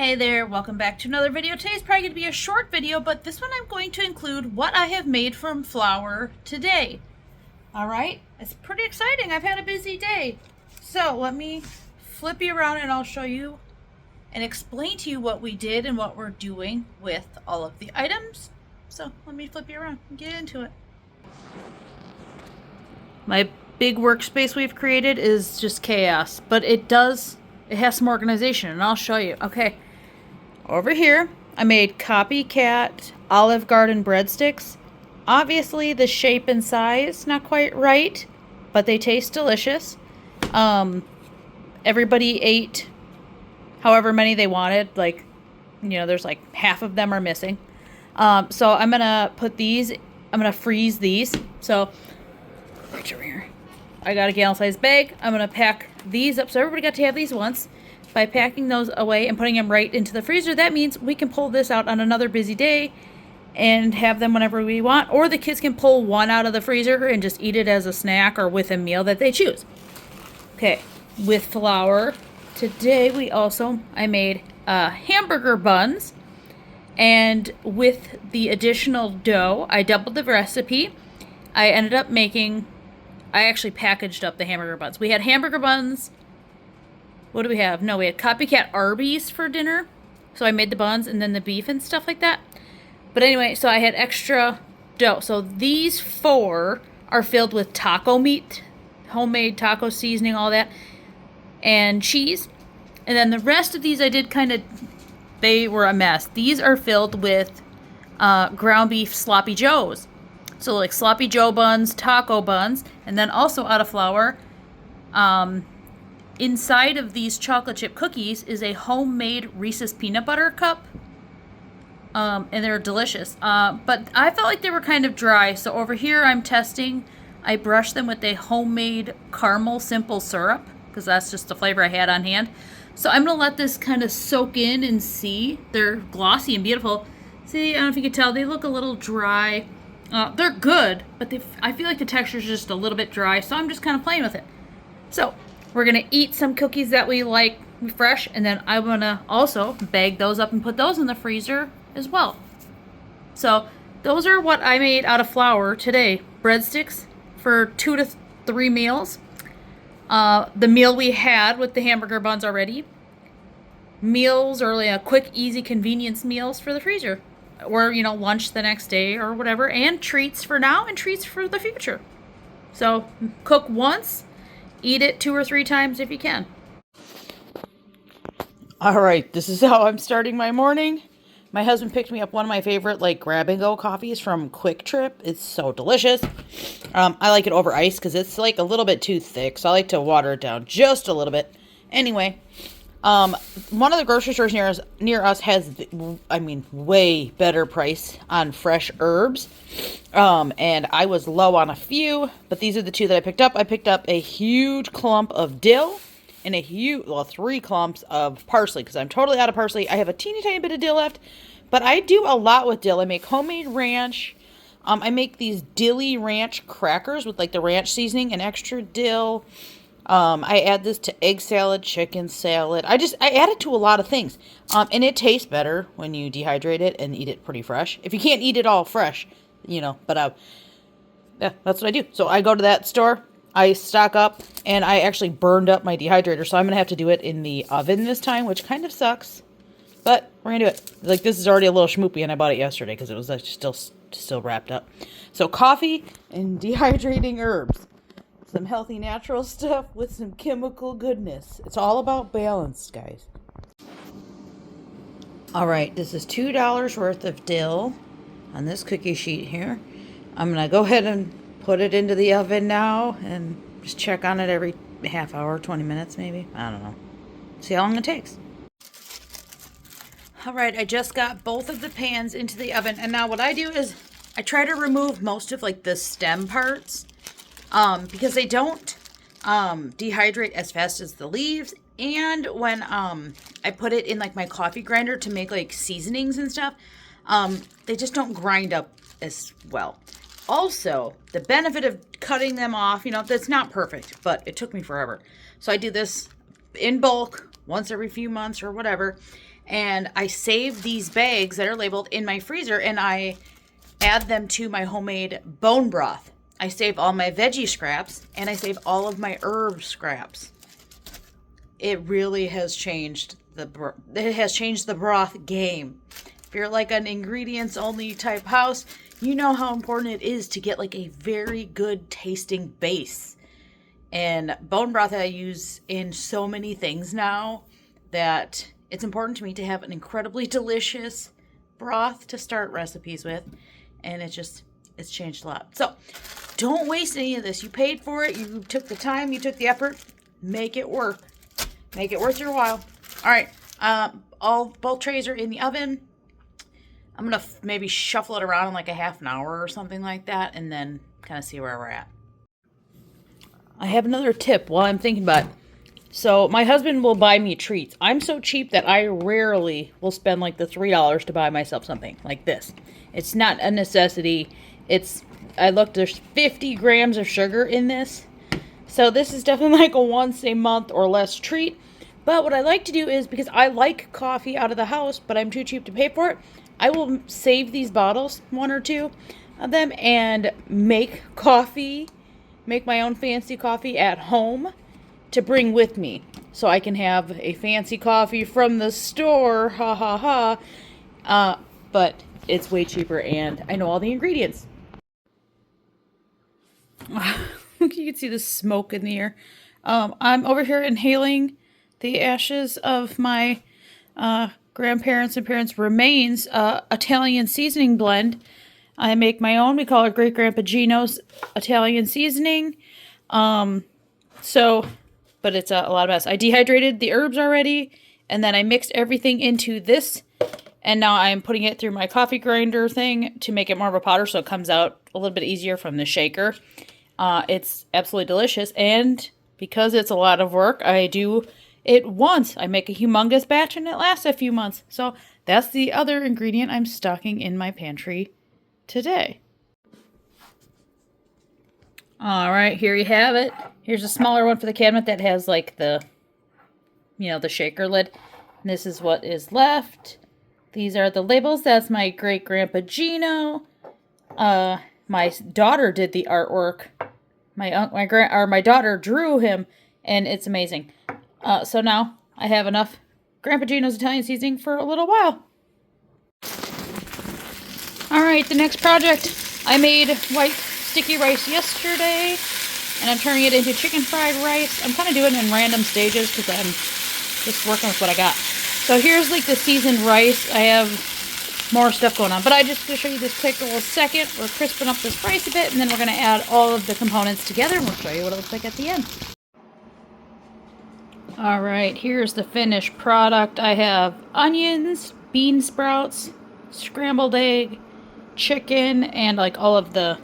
Hey there, welcome back to another video. Today's probably going to be a short video, but this one I'm going to include what I have made from flour today. Alright, it's pretty exciting. I've had a busy day. So let me flip you around and I'll show you and explain to you what we did and what we're doing with all of the items. So let me flip you around and get into it. My big workspace we've created is just chaos, but it has some organization and I'll show you. Okay. Over here, I made Copycat Olive Garden breadsticks. Obviously, the shape and size not quite right, but they taste delicious. Everybody ate however many they wanted. Like, there's like half of them are missing. So I'm gonna put these. I'm gonna freeze these. So, right over here. I got a gallon-sized bag. I'm gonna pack these up. So everybody got to have these once. By packing those away and putting them right into the freezer, that means we can pull this out on another busy day and have them whenever we want. Or the kids can pull one out of the freezer and just eat it as a snack or with a meal that they choose. Okay, with flour, today I made hamburger buns. And with the additional dough, I doubled the recipe. I actually packaged up the hamburger buns. We had hamburger buns. What do we have? No, we had Copycat Arby's for dinner. So I made the buns and then the beef and stuff like that. But anyway, so I had extra dough. So these 4 are filled with taco meat, homemade taco seasoning, all that, and cheese. And then the rest of these they were a mess. These are filled with ground beef sloppy joes. So like sloppy joe buns, taco buns, and then also out of flour. Inside of these chocolate chip cookies is a homemade Reese's peanut butter cup. And they're delicious. But I felt like they were kind of dry. So over here I'm testing. I brushed them with a homemade caramel simple syrup, because that's just the flavor I had on hand. So I'm going to let this kind of soak in and see. They're glossy and beautiful. See, I don't know if you can tell, they look a little dry. They're good, but I feel like the texture is just a little bit dry. So I'm just kind of playing with it. So we're going to eat some cookies that we like fresh, and then I'm going to also bag those up and put those in the freezer as well. So those are what I made out of flour today. Breadsticks for 2 to 3 meals. The meal we had with the hamburger buns already. Meals or quick, easy convenience meals for the freezer. Or, lunch the next day or whatever. And treats for now and treats for the future. So cook once. Eat it 2 or 3 times if you can. All right, this is how I'm starting my morning. My husband picked me up one of my favorite grab-and-go coffees from Quick Trip. It's so delicious. I like it over ice because it's a little bit too thick, so I like to water it down just a little bit. Anyway, one of the grocery stores near us has, way better price on fresh herbs. And I was low on a few, but these are the 2 that I picked up. I picked up a huge clump of dill and 3 clumps of parsley, because I'm totally out of parsley. I have a teeny tiny bit of dill left, but I do a lot with dill. I make homemade ranch. I make these dilly ranch crackers with the ranch seasoning and extra dill. I add this to egg salad, chicken salad. I add it to a lot of things. And it tastes better when you dehydrate it and eat it pretty fresh. If you can't eat it all fresh, yeah, that's what I do. So I go to that store, I stock up, and I actually burned up my dehydrator. So I'm going to have to do it in the oven this time, which kind of sucks. But we're going to do it. This is already a little schmoopy, and I bought it yesterday because it was still wrapped up. So coffee and dehydrating herbs. Some healthy natural stuff with some chemical goodness. It's all about balance, guys. All right, this is $2 worth of dill on this cookie sheet here. I'm going to go ahead and put it into the oven now and just check on it every half hour, 20 minutes maybe. I don't know. See how long it takes. All right, I just got both of the pans into the oven. And now what I do is I try to remove most of the stem parts. Because they don't dehydrate as fast as the leaves, and when I put it in my coffee grinder to make seasonings and stuff, they just don't grind up as well. Also, the benefit of cutting them off, that's not perfect, but it took me forever. So I do this in bulk once every few months or whatever. And I save these bags that are labeled in my freezer, and I add them to my homemade bone broth. I save all my veggie scraps, and I save all of my herb scraps. It really has changed the broth game. If you're like an ingredients only type house, you know how important it is to get like a very good tasting base. And bone broth I use in so many things now that it's important to me to have an incredibly delicious broth to start recipes with. And it's changed a lot. So don't waste any of this. You paid for it. You took the time. You took the effort. Make it work. Make it worth your while. All right. Both trays are in the oven. I'm going to maybe shuffle it around in like a half an hour or something like that, and then kind of see where we're at. I have another tip while I'm thinking about it. So my husband will buy me treats. I'm so cheap that I rarely will spend like the $3 to buy myself something like this. It's not a necessity. There's 50 grams of sugar in this. So this is definitely like a once a month or less treat. But what I like to do is, because I like coffee out of the house, but I'm too cheap to pay for it, I will save these bottles, one or two of them, and make my own fancy coffee at home to bring with me. So I can have a fancy coffee from the store, ha ha ha. But it's way cheaper and I know all the ingredients. You can see the smoke in the air. I'm over here inhaling the ashes of my grandparents' and parents' remains Italian seasoning blend. I make my own. We call it Great Grandpa Gino's Italian seasoning. But it's a lot of mess. I dehydrated the herbs already, and then I mixed everything into this, and now I'm putting it through my coffee grinder thing to make it more of a powder, so it comes out a little bit easier from the shaker. It's absolutely delicious, and because it's a lot of work, I do it once. I make a humongous batch, and it lasts a few months. So that's the other ingredient I'm stocking in my pantry today. All right, here you have it. Here's a smaller one for the cabinet that has like the shaker lid. And this is what is left. These are the labels. That's my Great Grandpa Gino. My daughter did the artwork. My daughter drew him, and it's amazing. So now I have enough Grandpa Gino's Italian seasoning for a little while. All right, the next project. I made white sticky rice yesterday, and I'm turning it into chicken fried rice. I'm kind of doing it in random stages because I'm just working with what I got. So here's like the seasoned rice. I have more stuff going on, but I just to show you this quick little second. We're crisping up this rice a bit, and then we're going to add all of the components together, and we'll show you what it looks like at the end. All right, here's the finished product. I have onions, bean sprouts, scrambled egg, chicken, and like all of the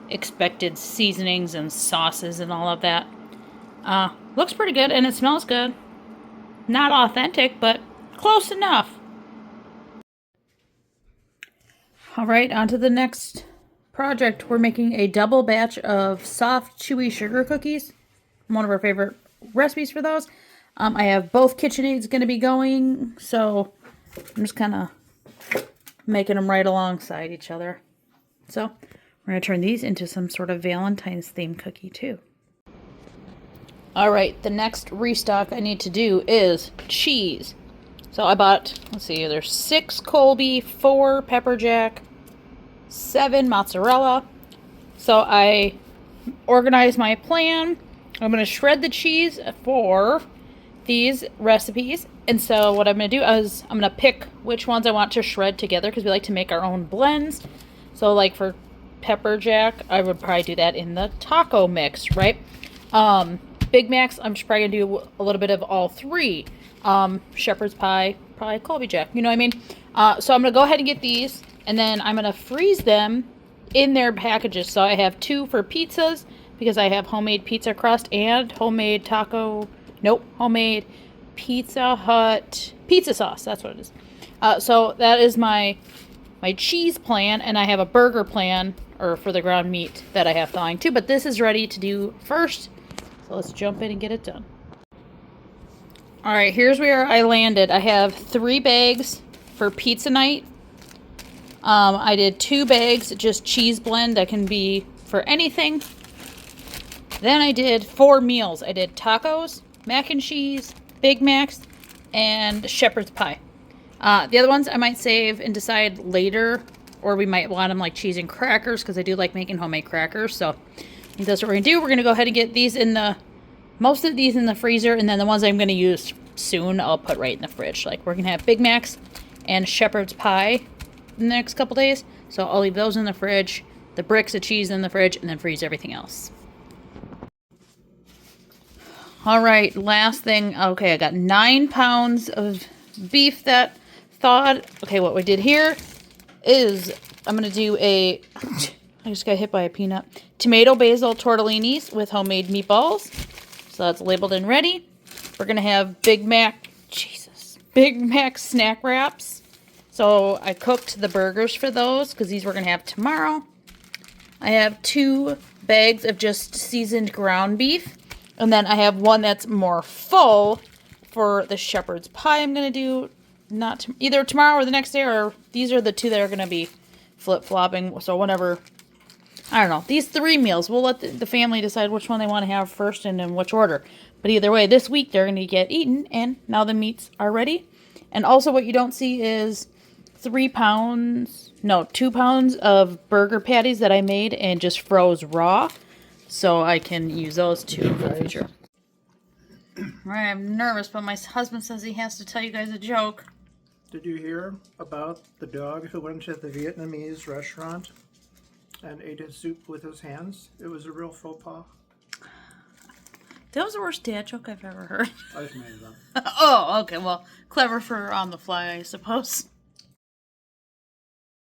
expected seasonings and sauces and all of that. Looks pretty good, and it smells good. Not authentic, but close enough. All right, on to the next project. We're making a double batch of soft, chewy sugar cookies. One of our favorite recipes for those. I have both KitchenAids going to be going, so I'm just kind of making them right alongside each other. So we're going to turn these into some sort of Valentine's themed cookie too. All right, the next restock I need to do is cheese. So I bought, let's see, there's 6 Colby, 4 pepper jack, 7 mozzarella. So I organized my plan. I'm going to shred the cheese for these recipes. And so what I'm going to do is I'm going to pick which ones I want to shred together because we like to make our own blends. So like for pepper jack, I would probably do that in the taco mix, right? Big Macs, I'm just probably going to do a little bit of all 3. Shepherd's pie, probably Colby jack, you know what I mean? So I'm going to go ahead and get these, and then I'm going to freeze them in their packages. So I have 2 for pizzas, because I have homemade pizza crust and homemade Pizza Hut pizza sauce. That's what it is. So that is my cheese plan, and I have a burger plan for the ground meat that I have thawing too. But this is ready to do first. So let's jump in and get it done. All right, here's where I landed. I have 3 bags for pizza night. I did 2 bags, just cheese blend. That can be for anything. Then I did 4 meals. I did tacos, mac and cheese, Big Macs, and shepherd's pie. The other ones I might save and decide later, or we might want them like cheese and crackers because I do like making homemade crackers. So I think that's what we're going to do. We're going to go ahead and get these in most of these in the freezer, and then the ones I'm going to use soon I'll put right in the fridge. Like we're going to have Big Macs and shepherd's pie in the next couple days. So I'll leave those in the fridge, the bricks of cheese in the fridge, and then freeze everything else. All right, last thing. Okay, I got 9 pounds of beef that thawed. Okay, what we did here is I'm going to do I just got hit by a peanut. Tomato basil tortellinis with homemade meatballs. So that's labeled and ready. We're going to have Big Mac snack wraps. So I cooked the burgers for those because these we're going to have tomorrow. I have 2 bags of just seasoned ground beef. And then I have one that's more full for the shepherd's pie I'm going to do either tomorrow or the next day, or these are the 2 that are going to be flip-flopping. So whenever, I don't know, these 3 meals, we'll let the family decide which one they want to have first and in which order. But either way, this week they're going to get eaten, and now the meats are ready. And also what you don't see is 2 pounds of burger patties that I made and just froze raw. So I can use those too for the future. Alright, I'm nervous, but my husband says he has to tell you guys a joke. Did you hear about the dog who went to the Vietnamese restaurant and ate his soup with his hands? It was a real faux pas. That was the worst dad joke I've ever heard. I just made it up. Oh, okay. Well, clever for on the fly, I suppose.